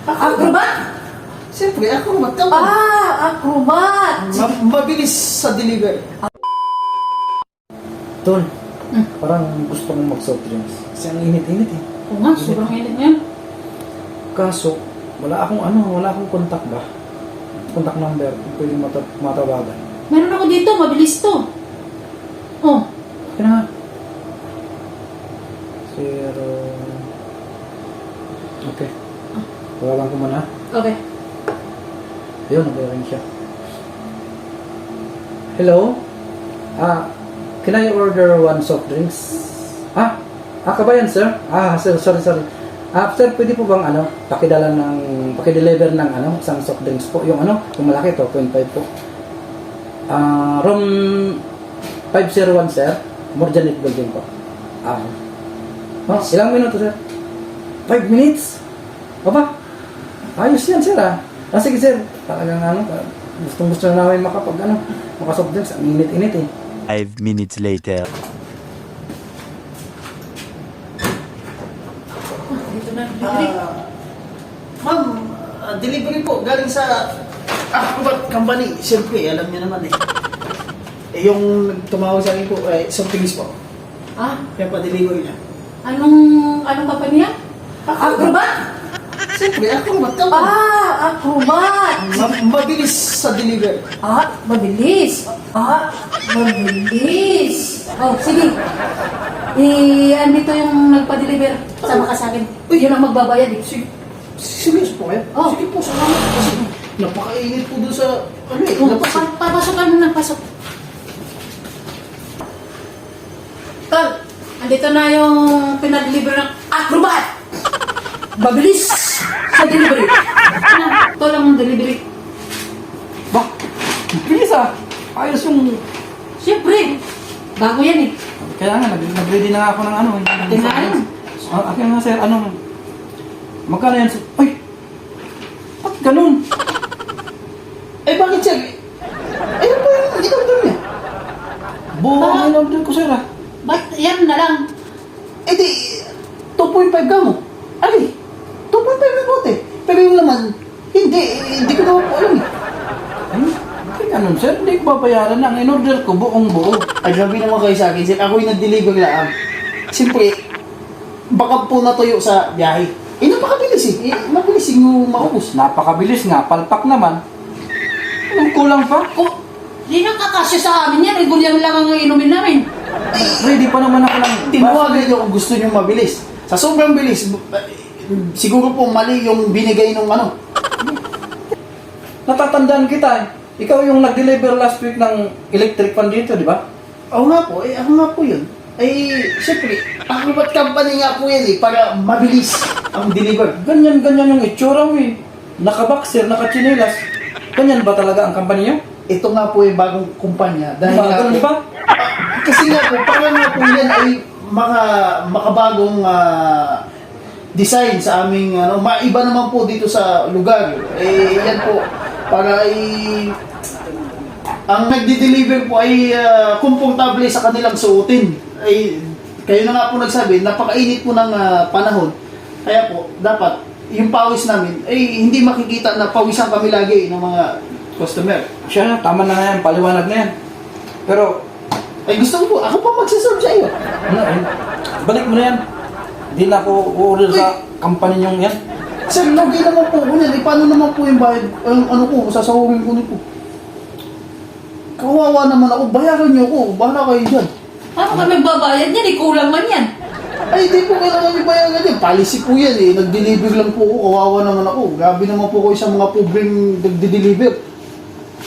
Acrobat? Siyempre, acrobat ka. Acrobat! Mabilis sa delivery. Tol, parang gusto kong mag-soft drinks. Kasi ang init-init eh. Oo nga, sobrang init ngayon. Kaso, wala akong contact ba? Contact number, kung pwedeng matawagan. Meron ako dito, mabilis to. Oh, Okay na nga. 0... Okay. Tawagan ko muna. okay. Ayun, nag-ring siya. Hello? Can I order one soft drinks? Kabayan, sir? Sir, sorry. Sir, pwede po bang, pakideliver ng, isang soft drinks po? Yung malaki to, 0.5 po. Room 501, sir. Morjanet building po. Ilang minuto, sir? 5 minutes? Aba, ayos yan, sir, sige, sir. Talagang, gusto na namin maka-soft drinks. Ang init-init eh. 5 minutes later. Dito na, delivery. Ma'am, delivery po galing sa Acrobat Company. Siyempre, alam niyo naman eh. Yung tumawag sa akin po, something is po. Kaya pa-delivery niya. Anong company yan? Acrobat? Siyempre, acrobat ka. Acrobat! Mabilis sa delivery. Mabilis. Mabilis. Oh, sige. Andito yung nagpa-deliver. Sama ka sa akin. Yun ang magbabayad eh. Sige, serious po kayo? Sige po, salamat. Kasi napakainit po doon sa, Papasokan mo ng pasok. Tol, andito na yung pinadeliver ng Acrobat. Mabilis sa delivery. Tol ang delivery. Bah, bilis ayos yung... Siyempre, bago yan eh. Kaya nga, nag-ready na nga ako ng Tingnan. Akin nga, sir, magkano yan, sir? Ay! Ba't ganun? bakit siya? Ayun po yung in-order niya. Buong in-order ko, sir, Ba't yan na lang? Di, 2.5 ka mo. 2.5 na bote. Pero yung laman, hindi ko naman po alam eh. Ay, ganun, sir, hindi ko babayaran ang in-order ko, buong buo. Ay, grabe naman kayo sa akin, sir. Ako yung nag-deliver lang. Siyempre, baka po natuyo sa biyahe. Napakabilis eh. Mabilis yung maubos. Napakabilis nga, palpak naman. Anong kulang pa? Di nakakasya sa amin yan. Regular lang ang inumin namin. Ready pa naman ako ng... Tinawagan niyo kung gusto niyo mabilis. Sa sobrang bilis, siguro po mali yung binigay nung Natatandaan kita eh. Ikaw yung nag-deliver last week ng electric fan dito, di ba? Oo nga po, ako nga po yun. Siyempre, Acrobat Company nga po yan para mabilis ang deliver. Ganyan yung itsura mo eh. Naka-boxer, naka-chinelas. Ganyan ba talaga ang company nyo? Ito nga po yung bagong kumpanya. Dahil nga Ganun po, ba? kasi nga po, para nga po yan ay makabagong design sa aming, maiba naman po dito sa lugar. Yan po, para ang nagdi-deliver po ay komportable sa kanilang suotin. Kayo na nga po nagsabi, napakainit po ng panahon. Kaya po, dapat yung pawis namin, hindi makikita na pawisan kami lagi ng mga customer. Siya, tama na yan, paliwanag na yan. Pero, Gusto ko po, ako pa magsaserve sa iyo. balik mo na yan. Hindi na ako order sa company nyong yan. Sir, lagi naman po ko niyan. Paano naman po yung bayad, sasahurin ko nito? Kawawa naman ako, bayaran niyo ako, bahala kayo dyan. Paano kami babayad yan? Kulang man yan. Di po kailangan yung bayaran yan. Policy po yan nag-deliver lang po ako, kawawa naman ako. Grabe naman po kayo sa mga pobreng nag-deliver.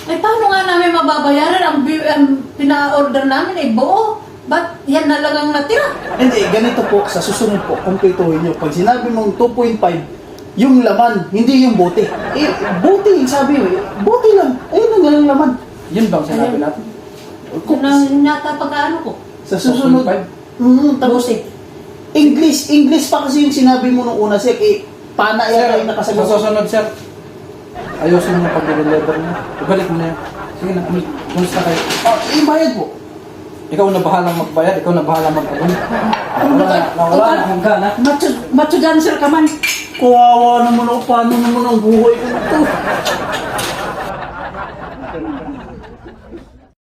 Paano nga namin mababayaran ang pina-order namin buo? Ba't yan na lang ang natira? Hindi, ganito po, sa susunod po, kumpletuhin nyo. Pag sinabi mong 2.5, yung laman, hindi yung bote. Bote, sabi mo, bote lang. Ayun ang ganang laman. Yun bang sinabi natin? Kung nata pagkaano ko. Sa susunod, 2.5? tapos English pa kasi yung sinabi mo nung una, sir, pana yan yung nakasagot. Sa susunod, sir, ayusin mo yung pag-deliver mo. Ibalik mo na yan. Sige na, kumusta kayo? Bayad po. Ikaw na bahalang magbayad, ikaw na bahalang mag-abon. Nawala na akong gana. Macho dancer ka man. Kawawa naman ako, paano naman ang buhay ko ito?